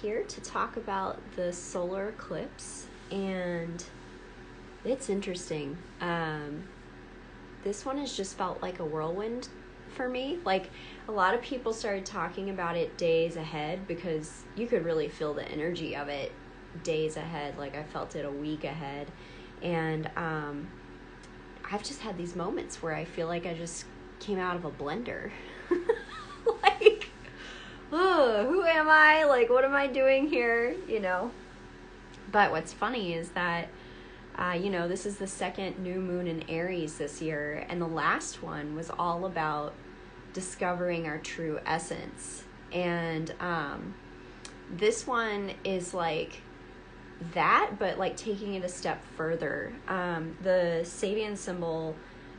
here to talk about the solar eclipse, and it's interesting. This one has just felt like a whirlwind for me. Like, a lot of people started talking about it days ahead because you could really feel the energy of it days ahead. Like, I felt it a week ahead. And I've just had these moments where I feel like I just came out of a blender. Like, oh, who am I? Like, what am I doing here? You know? But what's funny is that, this is the second new moon in Aries this year, and the last one was all about discovering our true essence. And this one is like that, but like taking it a step further. The Sabian symbol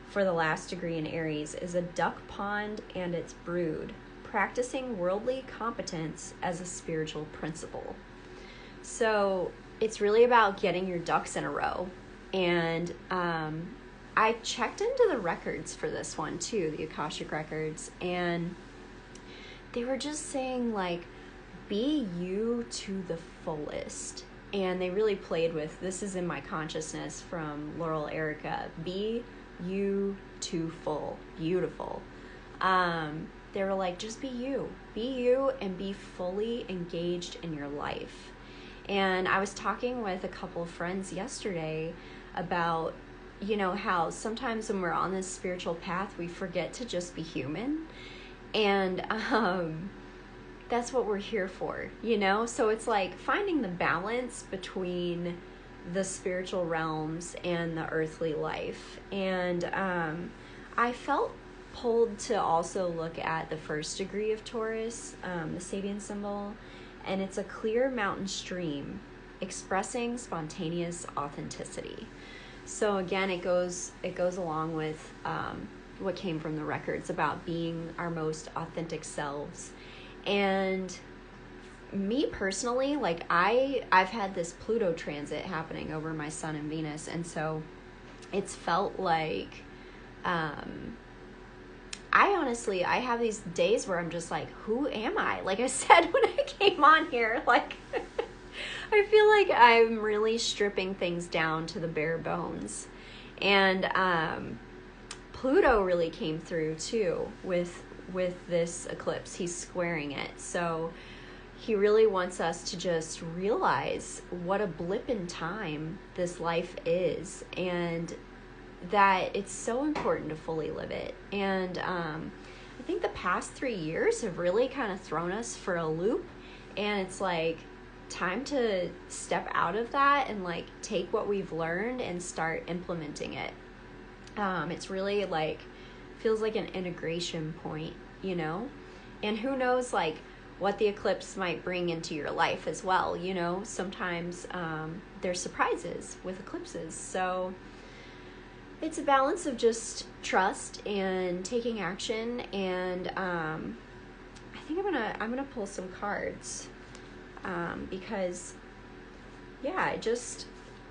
for the last degree in Aries is a duck pond and its brood, practicing worldly competence as a spiritual principle. So it's really about getting your ducks in a row. And I checked into the records for this one too, the Akashic records, and they were just saying like, be you to the fullest. And they really played with, this is in my consciousness from Laurel Erica, Be-you-to-ful Beautiful. They were like, just be you and be fully engaged in your life. And I was talking with a couple of friends yesterday about, how sometimes when we're on this spiritual path, we forget to just be human. And that's what we're here for, So it's like finding the balance between the spiritual realms and the earthly life. And I felt pulled to also look at the first degree of Taurus, the Sabian symbol, and it's a clear mountain stream expressing spontaneous authenticity. So again, it goes along with what came from the records about being our most authentic selves. And me personally, like I've had this Pluto transit happening over my Sun and Venus, and so it's felt like I have these days where I'm just like, who am I? Like I said when I came on here, like I feel like I'm really stripping things down to the bare bones. And Pluto really came through too with this eclipse. He's squaring it. So he really wants us to just realize what a blip in time this life is, and that it's so important to fully live it. And I think the past 3 years have really kind of thrown us for a loop, and it's like time to step out of that and like take what we've learned and start implementing it. It's really like feels like an integration point, and who knows like what the eclipse might bring into your life as well. Sometimes there's surprises with eclipses. So it's a balance of just trust and taking action. And I think I'm gonna pull some cards because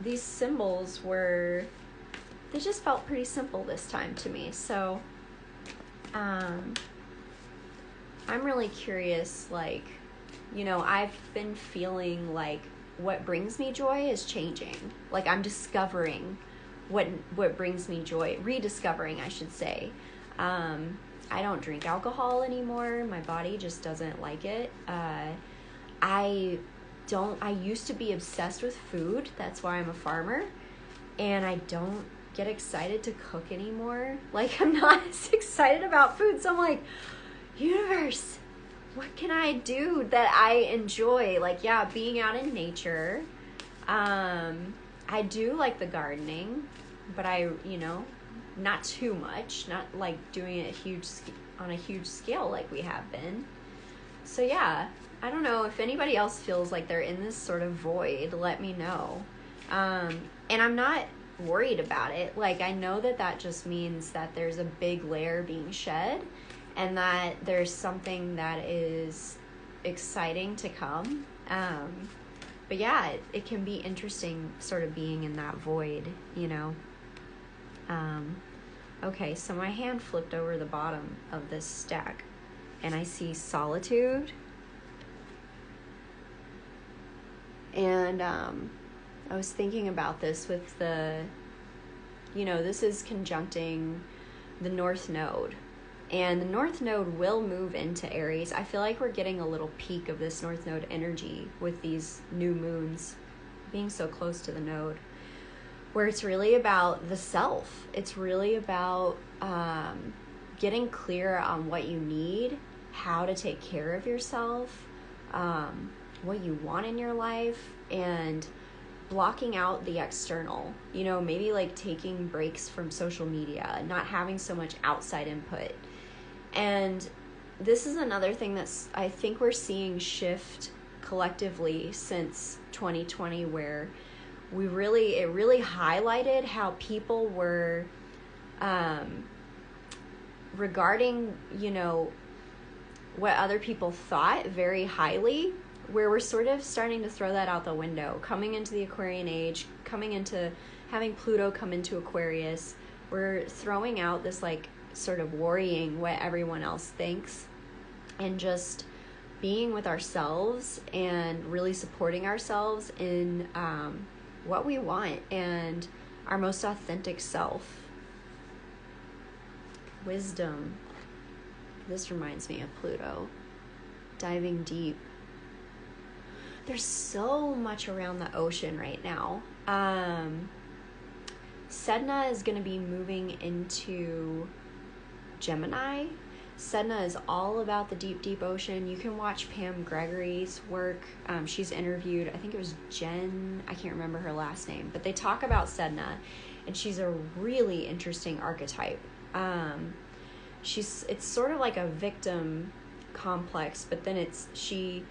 these symbols they just felt pretty simple this time to me. So I'm really curious, like, I've been feeling like what brings me joy is changing. Like I'm discovering what brings me joy, rediscovering, I should say. I don't drink alcohol anymore. My body just doesn't like it. I used to be obsessed with food. That's why I'm a farmer. And I don't get excited to cook anymore. Like I'm not as excited about food. So I'm like, universe, what can I do that I enjoy? Like, being out in nature. I do like the gardening, but not too much, not like doing it on a huge scale like we have been. So I don't know if anybody else feels like they're in this sort of void, let me know. And I'm not worried about it. Like I know that just means that there's a big layer being shed, and that there's something that is exciting to come. But it can be interesting sort of being in that void, Okay, so my hand flipped over the bottom of this stack, and I see solitude, And I was thinking about this with the, this is conjuncting the North Node. And the North Node will move into Aries. I feel like we're getting a little peak of this North Node energy with these new moons being so close to the node, where it's really about the self. It's really about getting clear on what you need, how to take care of yourself, what you want in your life, and blocking out the external, maybe like taking breaks from social media, not having so much outside input. And this is another thing I think we're seeing shift collectively since 2020, where it really highlighted how people were regarding, what other people thought very highly, where we're sort of starting to throw that out the window, coming into the Aquarian age, coming into having Pluto come into Aquarius. We're throwing out this like sort of worrying what everyone else thinks, and just being with ourselves and really supporting ourselves in what we want and our most authentic self. Wisdom. This reminds me of Pluto. Diving deep. There's so much around the ocean right now. Sedna is going to be moving into Gemini. Sedna is all about the deep, deep ocean. You can watch Pam Gregory's work. She's interviewed, I think it was Jen, I can't remember her last name, but they talk about Sedna, and she's a really interesting archetype. It's sort of like a victim complex, but then she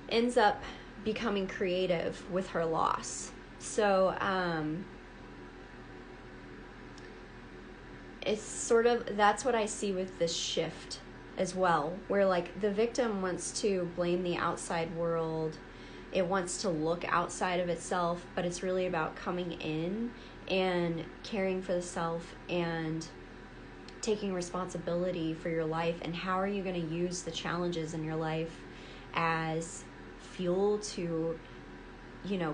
ends up becoming creative with her loss. So it's sort of, that's what I see with this shift as well, where like the victim wants to blame the outside world. It wants to look outside of itself, but it's really about coming in and caring for the self and taking responsibility for your life. And how are you going to use the challenges in your life as fuel to,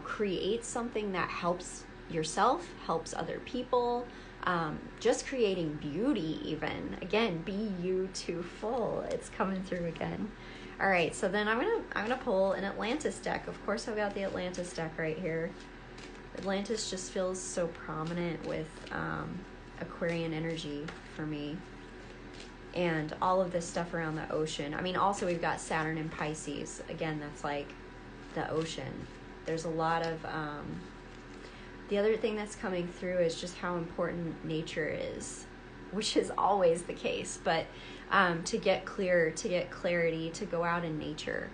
create something that helps yourself, helps other people, just creating beauty even. Again, be-you-to-ful. It's coming through again. All right, so then I'm gonna pull an Atlantis deck. Of course, I've got the Atlantis deck right here. Atlantis just feels so prominent with Aquarian energy for me, and all of this stuff around the ocean. I mean, also we've got Saturn in Pisces. Again, that's like the ocean. There's a lot of the other thing that's coming through is just how important nature is, which is always the case, but to get clear, to get clarity, to go out in nature.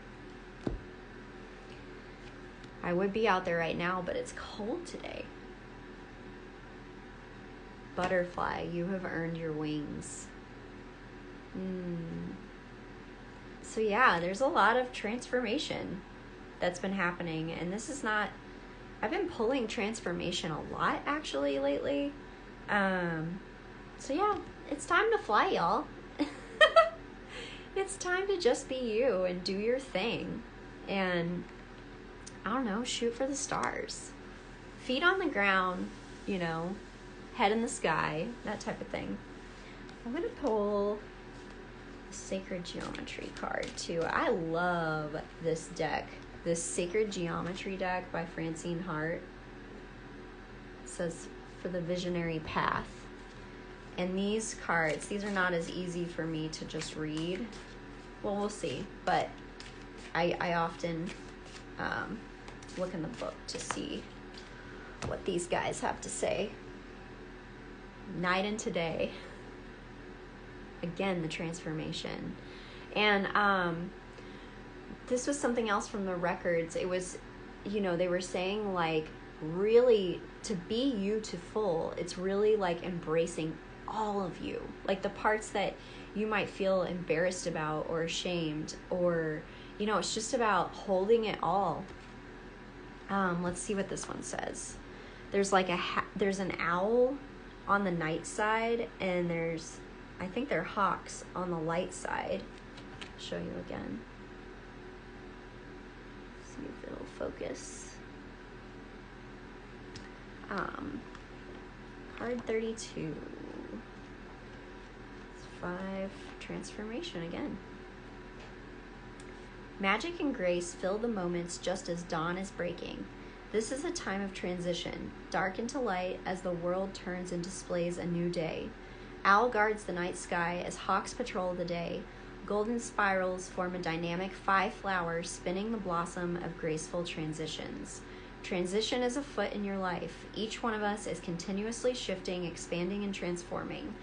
I would be out there right now, but it's cold today. Butterfly, you have earned your wings. So yeah, there's a lot of transformation that's been happening, and this is not, I've been pulling transformation a lot actually lately. So yeah, it's time to fly, y'all. It's time to just be you and do your thing, and I don't know, shoot for the stars. Feet on the ground, head in the sky, that type of thing. I'm going to pull a Sacred Geometry card too. I love this deck. This Sacred Geometry deck by Francine Hart. It says, for the visionary path. And these cards, these are not as easy for me to just read. Well, we'll see. But I often look in the book to see what these guys have to say. Night and today. Again, the transformation. And this was something else from the records. It was, they were saying like, really, to be you-to-ful, it's really like embracing all of you. Like the parts that you might feel embarrassed about or ashamed, or, it's just about holding it all. Let's see what this one says. There's like there's an owl on the night side, and I think they're hawks on the light side. I'll show you again. See if it'll focus. Card 32. It's 5 transformation again. Magic and grace fill the moments just as dawn is breaking. This is a time of transition, dark into light as the world turns and displays a new day. Owl guards the night sky as hawks patrol the day. Golden spirals form a dynamic 5 flowers spinning the blossom of graceful transitions. Transition is afoot in your life. Each one of us is continuously shifting, expanding, and transforming.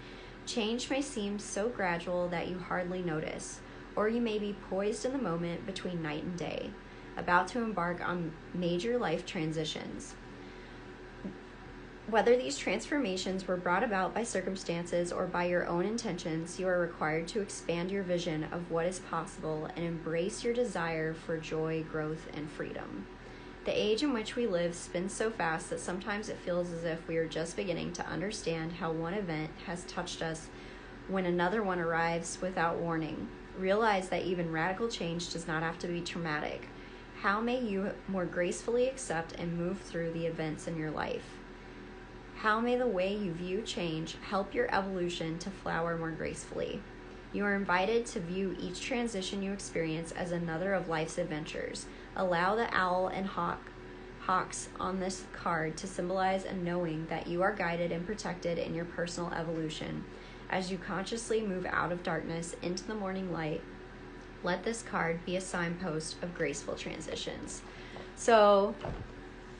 Change may seem so gradual that you hardly notice, or you may be poised in the moment between night and day, about to embark on major life transitions. Whether these transformations were brought about by circumstances or by your own intentions, you are required to expand your vision of what is possible and embrace your desire for joy, growth, and freedom. The age in which we live spins so fast that sometimes it feels as if we are just beginning to understand how one event has touched us when another one arrives without warning. Realize that even radical change does not have to be traumatic. How may you more gracefully accept and move through the events in your life? How may the way you view change help your evolution to flower more gracefully? You are invited to view each transition you experience as another of life's adventures. Allow the owl and hawks on this card to symbolize a knowing that you are guided and protected in your personal evolution. As you consciously move out of darkness into the morning light, let this card be a signpost of graceful transitions. So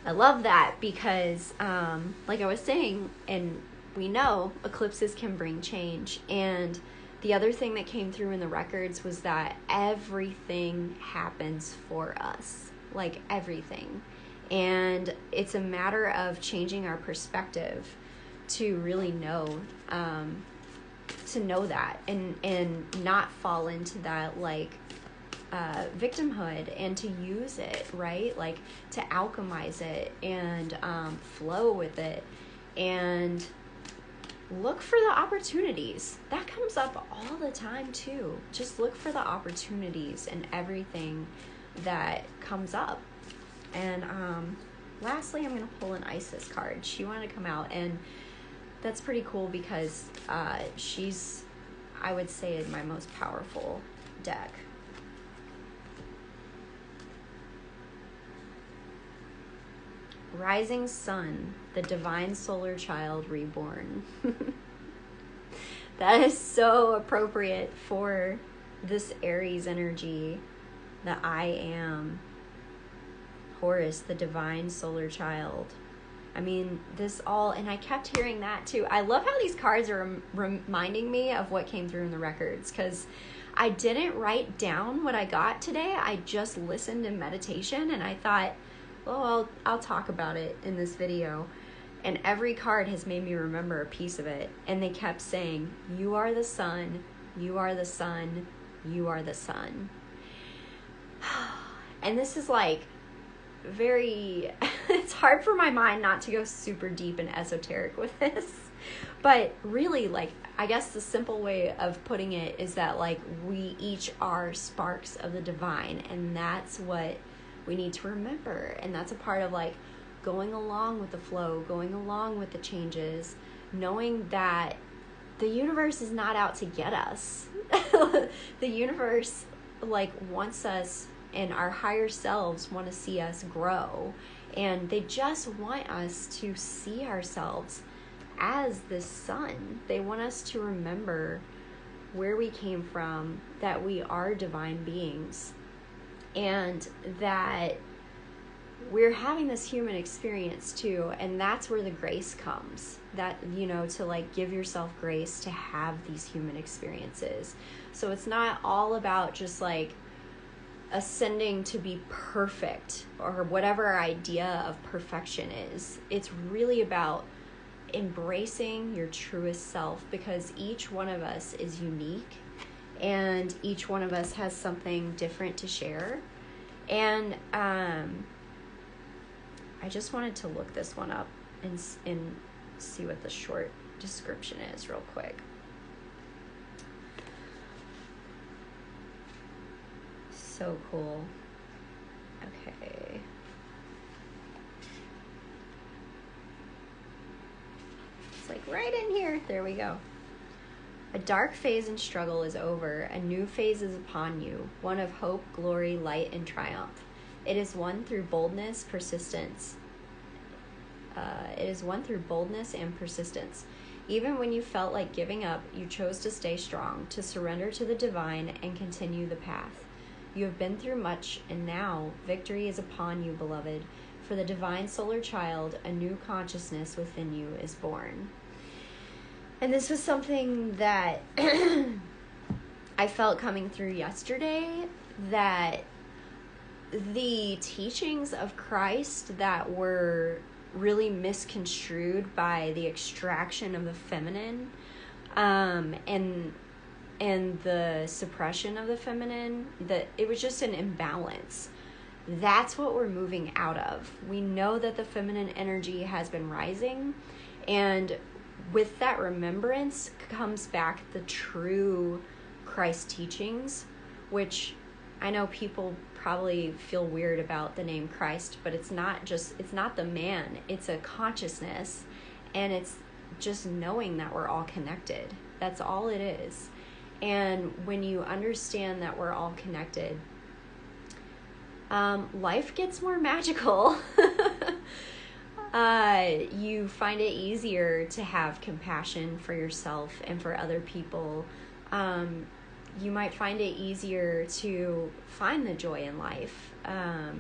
I love that because, like I was saying, and we know eclipses can bring change. And the other thing that came through in the records was that everything happens for us, like everything. And it's a matter of changing our perspective to really know, that and not fall into that victimhood, and to use it, right? Like to alchemize it and flow with it and look for the opportunities. That comes up all the time too. Just look for the opportunities in everything that comes up. And lastly, I'm going to pull an Isis card. She wanted to come out, and that's pretty cool because she's, I would say, my most powerful deck. Rising Sun, the Divine Solar Child Reborn. That is so appropriate for this Aries energy, the I Am. Horus, the Divine Solar Child. I mean, this all, and I kept hearing that too. I love how these cards are reminding me of what came through in the records, because I didn't write down what I got today. I just listened in meditation, and I thought, well, I'll talk about it in this video. And every card has made me remember a piece of it. And they kept saying, you are the sun, you are the sun, you are the sun. And this is like very, it's hard for my mind not to go super deep and esoteric with this. But really, like, I guess the simple way of putting it is that, like, we each are sparks of the divine. And that's what we need to remember. And that's a part of, like, going along with the flow, going along with the changes, knowing that the universe is not out to get us. The universe, like, wants us, and our higher selves want to see us grow. And they just want us to see ourselves as this sun. They want us to remember where we came from, that we are divine beings, and that we're having this human experience too. And that's where the grace comes, that, you know, to like give yourself grace to have these human experiences. So it's not all about just like ascending to be perfect or whatever our idea of perfection is. It's really about embracing your truest self, because each one of us is unique and each one of us has something different to share. And I just wanted to look this one up and see what the short description is real quick. So cool. Okay. It's like right in here. There we go. A dark phase and struggle is over. A new phase is upon you, one of hope, glory, light, and triumph. It is won through boldness, persistence. And persistence. Even when you felt like giving up, you chose to stay strong, to surrender to the divine, and continue the path. You have been through much, and now victory is upon you, beloved. For the divine solar child, a new consciousness within you is born. And this was something that I felt coming through yesterday, that the teachings of Christ that were really misconstrued by the extraction of the feminine, and the suppression of the feminine, that it was just an imbalance. That's what we're moving out of. We know that the feminine energy has been rising, and with that remembrance comes back the true Christ teachings, which I know people probably feel weird about the name Christ, but it's not the man, it's a consciousness, and it's just knowing that we're all connected. That's all it is. And when you understand that we're all connected, life gets more magical. You find it easier to have compassion for yourself and for other people. You might find it easier to find the joy in life.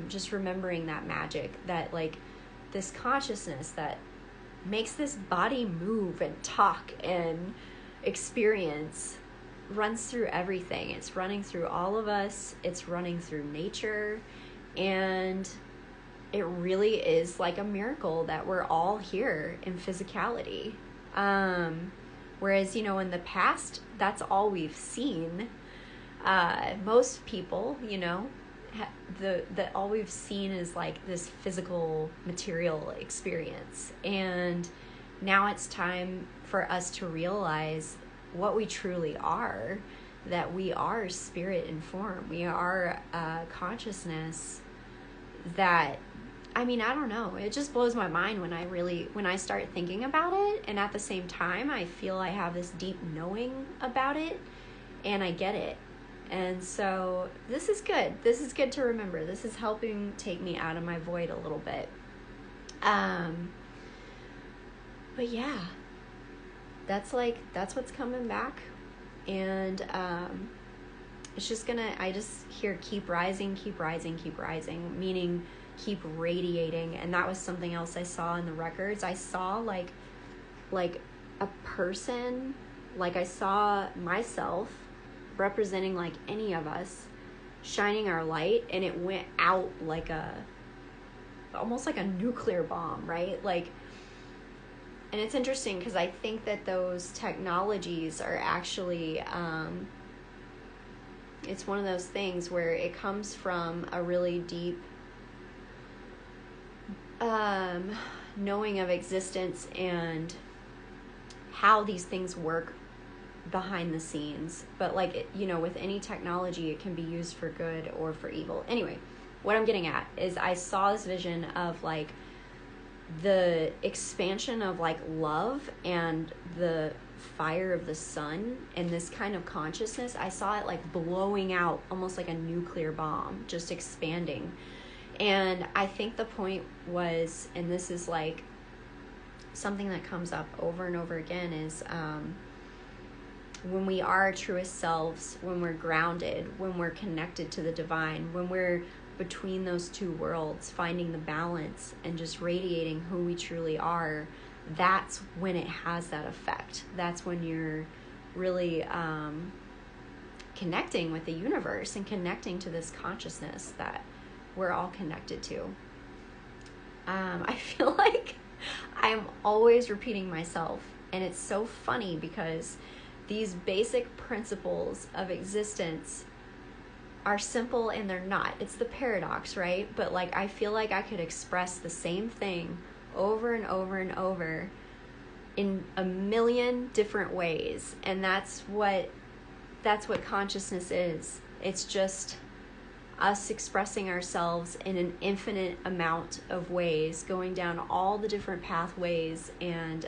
Just remembering that magic, that like this consciousness that makes this body move and talk and experience, runs through everything. It's running through all of us. It's running through nature. And it really is like a miracle that we're all here in physicality. Whereas, in the past, that's all we've seen. Most people, that all we've seen is like this physical material experience. And now it's time for us to realize what we truly are, that we are spirit and form. We are consciousness that, I don't know. It just blows my mind when I start thinking about it. And at the same time, I feel I have this deep knowing about it, and I get it. And so this is good. This is good to remember. This is helping take me out of my void a little bit. But yeah, that's what's coming back. And it's just I just hear keep rising, meaning keep radiating. And that was something else I saw in the records. I saw like a person, like I saw myself representing like any of us shining our light, and it went out like almost like a nuclear bomb, right? And it's interesting because I think that those technologies are actually it's one of those things where it comes from a really deep knowing of existence and how these things work behind the scenes. But with any technology, it can be used for good or for evil. Anyway, what I'm getting at is I saw this vision of the expansion of love and the fire of the sun and this kind of consciousness. I saw it blowing out almost like a nuclear bomb, just expanding. And I think the point was, and this is something that comes up over and over again, is when we are truest selves, when we're grounded, when we're connected to the divine, when we're between those two worlds, finding the balance and just radiating who we truly are, that's when it has that effect. That's when you're really connecting with the universe and connecting to this consciousness that we're all connected to. I feel like I'm always repeating myself, and it's so funny because these basic principles of existence are simple and they're not. It's the paradox, right? But I feel like I could express the same thing over and over and over in a million different ways. And that's what consciousness is. It's just us expressing ourselves in an infinite amount of ways, going down all the different pathways, and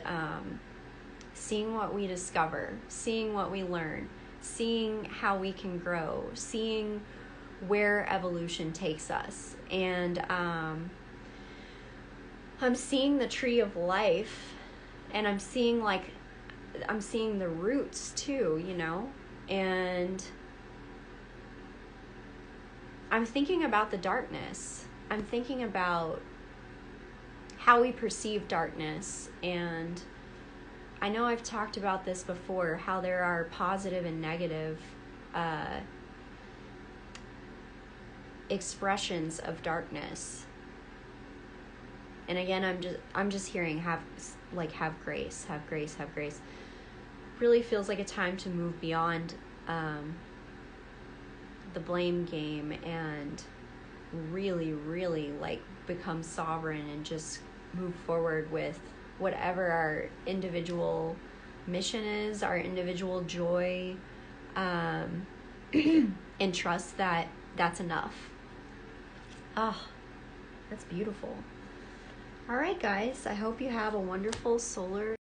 seeing what we discover, seeing what we learn, seeing how we can grow, seeing where evolution takes us. And I'm seeing the tree of life, and I'm seeing the roots too, you know, and I'm thinking about the darkness. I'm thinking about how we perceive darkness. And I know I've talked about this before, how there are positive and negative expressions of darkness. And again, I'm just hearing have grace, have grace, have grace. Really feels like a time to move beyond the blame game and really, really like become sovereign and just move forward with whatever our individual mission is, our individual joy, and trust that that's enough. Oh, that's beautiful. All right, guys, I hope you have a wonderful solar